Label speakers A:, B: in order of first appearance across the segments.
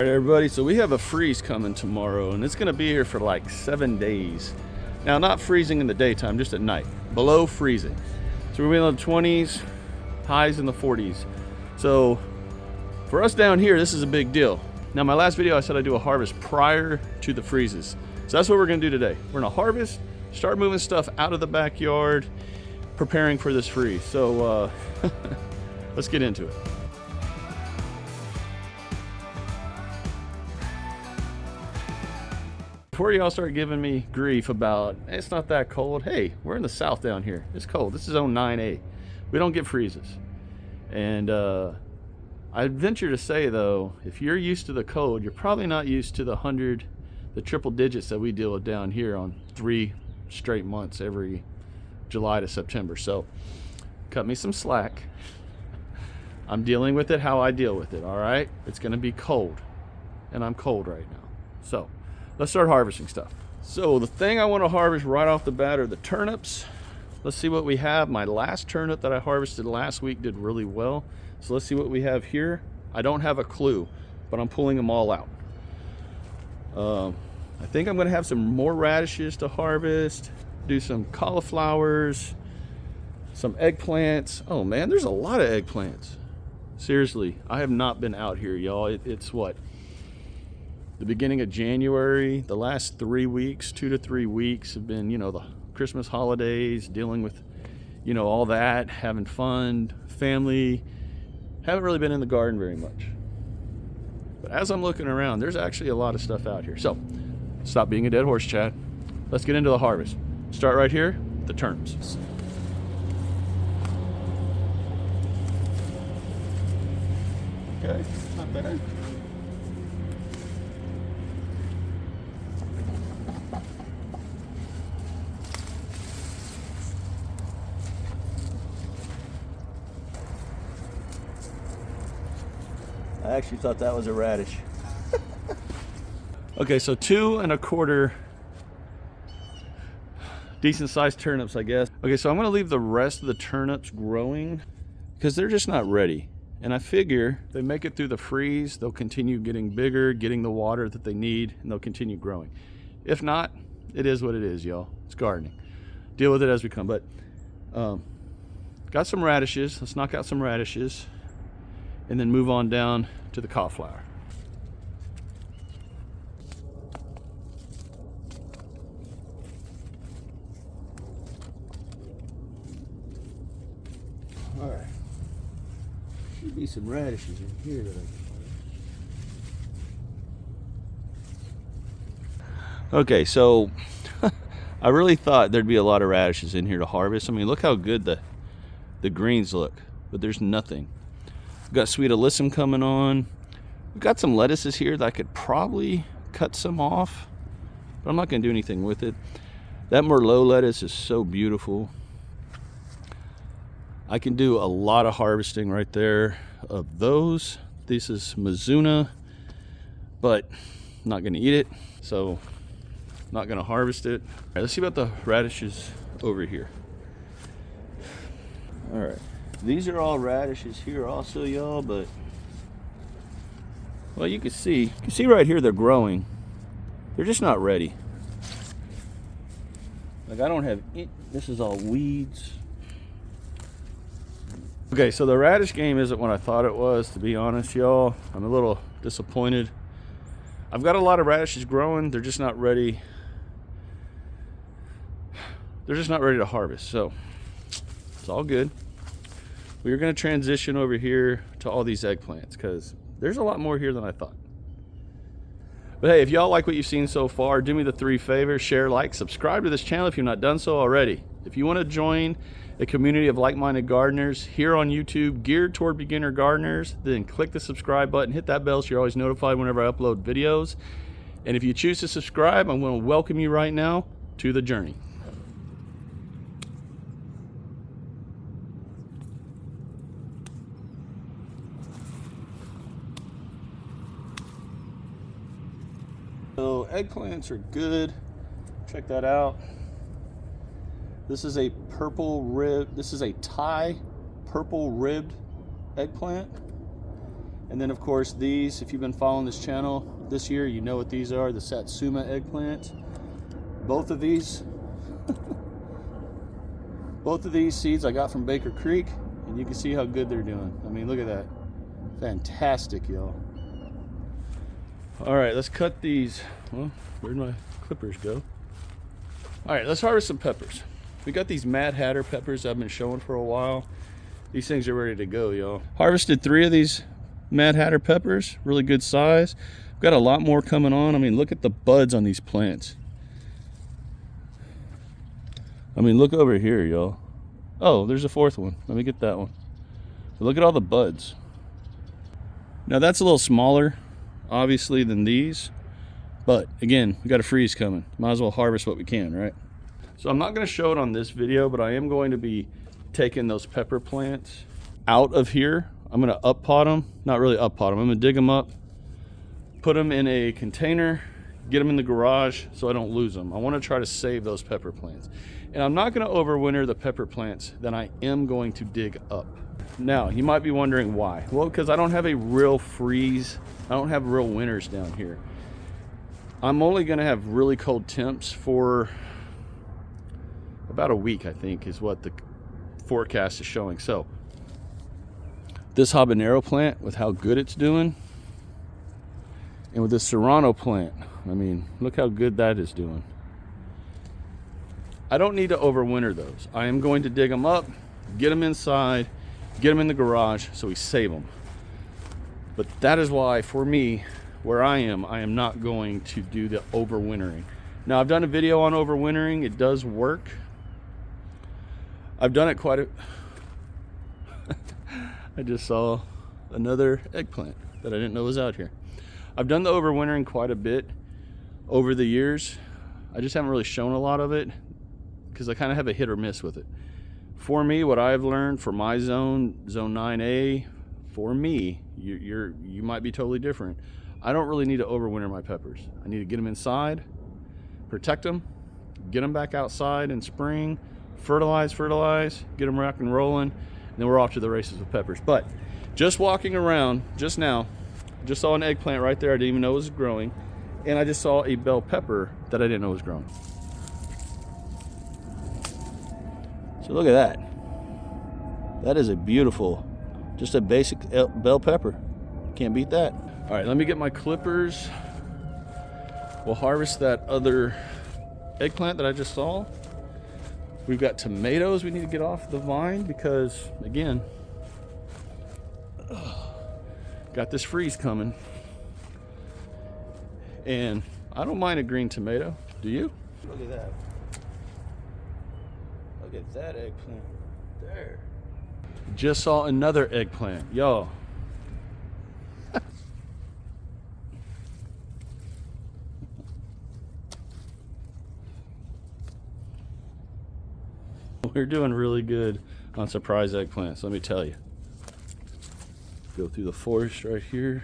A: All right, everybody, so we have a freeze coming tomorrow, and it's going to be here for like 7 days. Now, not freezing in the daytime, just at night, below freezing. So we're in the 20s, highs in the 40s. So for us down here, this is a big deal. Now, my last video, I said I'd do a harvest prior to the freezes. So that's what we're going to do today. We're going to harvest, start moving stuff out of the backyard, preparing for this freeze. So let's get into it. Before y'all start giving me grief about it's not that cold, hey, we're in the south down here. It's cold. This is zone 9A. We don't get freezes. And I venture to say, though, if you're used to the cold, you're probably not used to the triple digits that we deal with down here on 3 straight months every July to September. So cut me some slack. I'm dealing with it how I deal with it, all right? It's going to be cold, and I'm cold right now. So let's start harvesting stuff. So the thing I want to harvest right off the bat are the turnips. Let's see what we have. My last turnip that I harvested last week did really well. So let's see what we have here. I don't have a clue, but I'm pulling them all out. I think I'm going to have some more radishes to harvest, do some cauliflowers, some eggplants. Oh man, there's a lot of eggplants. Seriously, I have not been out here, y'all. It's what? The beginning of January. The last 3 weeks, 2 to 3 weeks have been, the Christmas holidays, dealing with, all that, having fun, family. Haven't really been in the garden very much. But as I'm looking around, there's actually a lot of stuff out here. So, stop being a dead horse, Chad. Let's get into the harvest. Start right here, the turnips. Okay, not bad. I actually thought that was a radish. Okay, so 2 1/4 decent sized turnips, I guess. Okay, so I'm gonna leave the rest of the turnips growing because they're just not ready. And I figure if they make it through the freeze, they'll continue getting bigger, getting the water that they need, and they'll continue growing. If not, it is what it is, y'all. It's gardening. Deal with it as we come. But got some radishes. Let's knock out some radishes and then move on down to the cauliflower. All right, should be some radishes in here that I can harvest. Okay, so I really thought there'd be a lot of radishes in here to harvest. I mean, look how good the greens look, but there's nothing. We've got sweet alyssum coming on. We've got some lettuces here that I could probably cut some off, but I'm not going to do anything with it. That Merlot lettuce is so beautiful. I can do a lot of harvesting right there of those. This is Mizuna, but I'm not going to eat it, so I'm not going to harvest it. All right, let's see about the radishes over here. All right. These are all radishes here also, y'all, but well, you can see right here they're growing. They're just not ready. Like I don't have it. This is all weeds. Okay, so the radish game isn't what I thought it was, to be honest, y'all. I'm a little disappointed. I've got a lot of radishes growing. They're just not ready. They're just not ready to harvest. So it's all good. We're going to transition over here to all these eggplants because there's a lot more here than I thought. But hey, if y'all like what you've seen so far, do me the 3 favors: share, like, subscribe to this channel if you've not done so already. If you want to join a community of like-minded gardeners here on YouTube geared toward beginner gardeners, then click the subscribe button, hit that bell so you're always notified whenever I upload videos. And if you choose to subscribe, I'm going to welcome you right now to the journey. So eggplants are good. Check that out. This is a Thai purple ribbed eggplant. And then of course these, if you've been following this channel this year, you know what these are, the Satsuma eggplant. Both of these seeds I got from Baker Creek, and you can see how good they're doing. I mean, look at that. Fantastic, y'all. All right, let's cut these. Well, where'd my clippers go? All right, let's harvest some peppers. We got these Mad Hatter peppers I've been showing for a while. These things are ready to go, y'all. Harvested 3 of these Mad Hatter peppers, really good size. Got a lot more coming on. I mean, look at the buds on these plants. I mean, look over here, y'all. Oh, there's a 4th one. Let me get that one. But look at all the buds. Now that's a little smaller, obviously, than these. But again, we got a freeze coming. Might as well harvest what we can, right? So I'm not going to show it on this video, but I am going to be taking those pepper plants out of here. I'm going to up pot them. Not really up pot them. I'm going to dig them up, put them in a container, get them in the garage so I don't lose them. I want to try to save those pepper plants. And I'm not going to overwinter the pepper plants that I am going to dig up. Now, you might be wondering why. Well, because I don't have a real freeze. I don't have real winters down here. I'm only going to have really cold temps for about a week, I think, is what the forecast is showing. So, this habanero plant, with how good it's doing, and with this serrano plant, I mean, look how good that is doing. I don't need to overwinter those. I am going to dig them up, get them inside, get them in the garage so we save them. But that is why, for me, where I am not going to do the overwintering. Now, I've done a video on overwintering. It does work. I've done it quite a... I just saw another eggplant that I didn't know was out here. I've done the overwintering quite a bit over the years. I just haven't really shown a lot of it because I kind of have a hit or miss with it. For me, what I've learned for my zone 9A, for me, you might be totally different. I don't really need to overwinter my peppers. I need to get them inside, protect them, get them back outside in spring, fertilize, get them rock and rolling, and then we're off to the races with peppers. But just walking around just now, just saw an eggplant right there I didn't even know was growing, and I just saw a bell pepper that I didn't know was growing. So look at that. That is a beautiful, just a basic bell pepper. Can't beat that. All right, let me get my clippers. We'll harvest that other eggplant that I just saw. We've got tomatoes we need to get off the vine because, again, got this freeze coming. And I don't mind a green tomato. Do you? Look at that. Look at that eggplant. There. Just saw another eggplant. Y'all. We're doing really good on surprise eggplants, let me tell you. Go through the forest right here.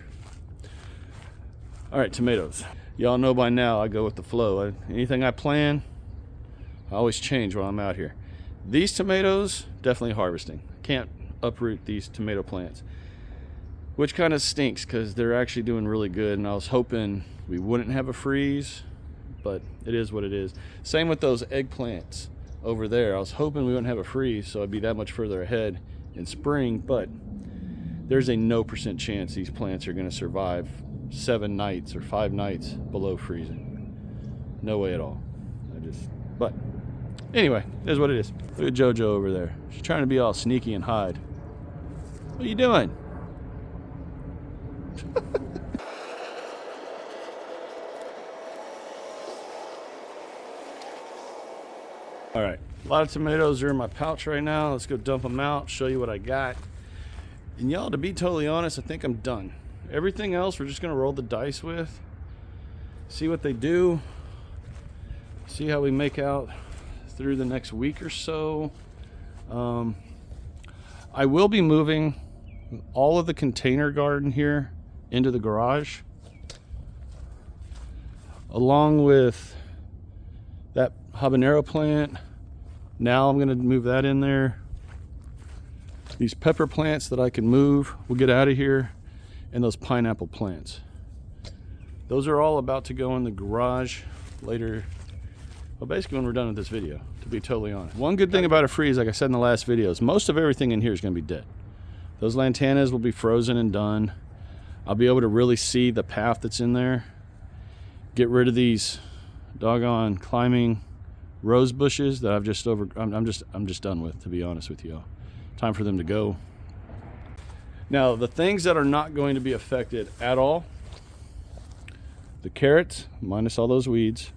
A: All right, tomatoes. Y'all know by now I go with the flow. Anything I plan, I always change while I'm out here. These tomatoes, definitely harvesting. Can't uproot these tomato plants, which kind of stinks because they're actually doing really good, and I was hoping we wouldn't have a freeze, but it is what it is. Same with those eggplants over there. I was hoping we wouldn't have a freeze so I'd be that much further ahead in spring, but there's a 0% chance these plants are going to survive 7 nights or 5 nights below freezing. No way at all. But anyway, it is what it is. Look at JoJo over there. She's trying to be all sneaky and hide. What are you doing? All right, a lot of tomatoes are in my pouch right now. Let's go dump them out, show you what I got. And y'all, to be totally honest, I think I'm done. Everything else we're just gonna roll the dice with, see what they do, see how we make out through the next week or so. I will be moving all of the container garden here into the garage, along with that habanero plant. Now I'm going to move that in there. These pepper plants that I can move, we'll get out of here. and those pineapple plants. Those are all about to go in the garage later. Well, basically when we're done with this video, to be totally honest. One good thing about a freeze, like I said in the last video, is most of everything in here is going to be dead. Those lantanas will be frozen and done. I'll be able to really see the path that's in there. Get rid of these doggone climbing rose bushes that I'm just done with, to be honest with you all. Time for them to go. Now, the things that are not going to be affected at all: the carrots, minus all those weeds.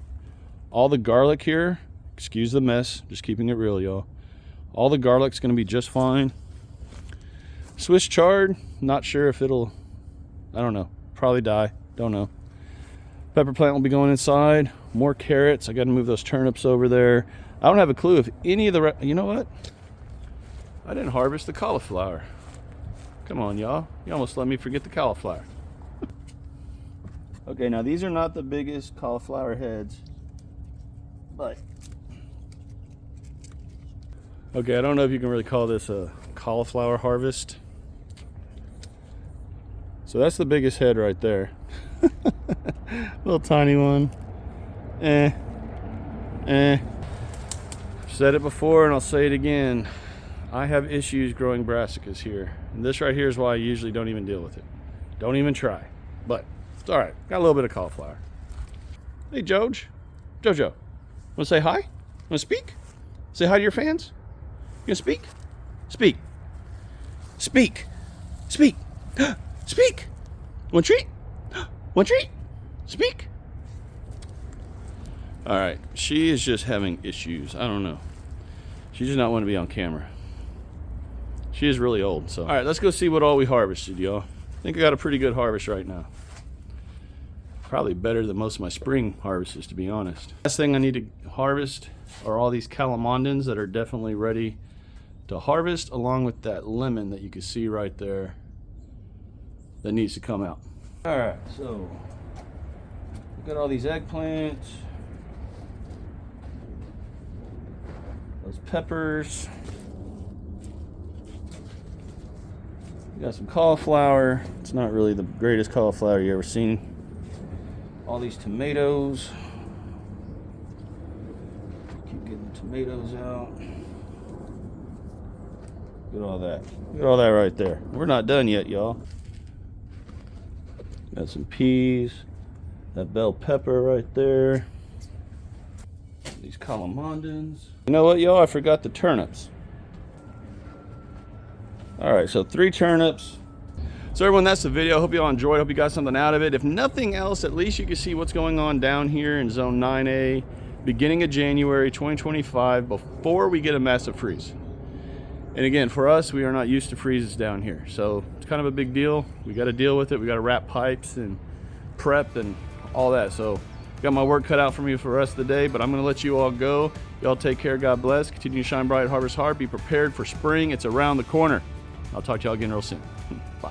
A: All the garlic here, excuse the mess, just keeping it real, y'all. All the garlic's gonna be just fine. Swiss chard, not sure if it'll, I don't know, probably die, don't know. Pepper plant will be going inside. More carrots, I gotta move those turnips over there. I don't have a clue if any of the, you know what? I didn't harvest the cauliflower. Come on, y'all. You almost let me forget the cauliflower. Okay, now these are not the biggest cauliflower heads, but okay, I don't know if you can really call this a cauliflower harvest. So that's the biggest head right there. Little tiny one. I've said it before and I'll say it again. I have issues growing brassicas here. And this right here is why I usually don't even deal with it. Don't even try. But it's all right. Got a little bit of cauliflower. Hey, Jojo. Want to say hi? Want to speak? Say hi to your fans? You gonna speak? Speak. Speak. Speak. Speak. One treat. One treat. Speak. All right. She is just having issues. I don't know. She does not want to be on camera. She is really old. So, all right, let's go see what all we harvested, y'all. I think I got a pretty good harvest right now. Probably better than most of my spring harvests, to be honest. Last thing I need to harvest are all these calamondins that are definitely ready to harvest, along with that lemon that you can see right there that needs to come out. All right, so look at all these eggplants, those peppers. We got some cauliflower. It's not really the greatest cauliflower you ever seen. All these tomatoes. Keep getting the tomatoes out. Look at all that. Look at all that right there. We're not done yet, y'all. Got some peas. That bell pepper right there. These calamondins. You know what, y'all? I forgot the turnips. All right, so 3 turnips. So everyone, that's the video. Hope you all enjoyed. Hope you got something out of it. If nothing else, at least you can see what's going on down here in zone 9A, beginning of January 2025, before we get a massive freeze. And again, for us, we are not used to freezes down here. So it's kind of a big deal. We got to deal with it. We got to wrap pipes and prep and all that. So got my work cut out for me for the rest of the day, but I'm going to let you all go. Y'all take care. God bless. Continue to shine bright, harvest hard. Be prepared for spring. It's around the corner. I'll talk to y'all again real soon. Bye.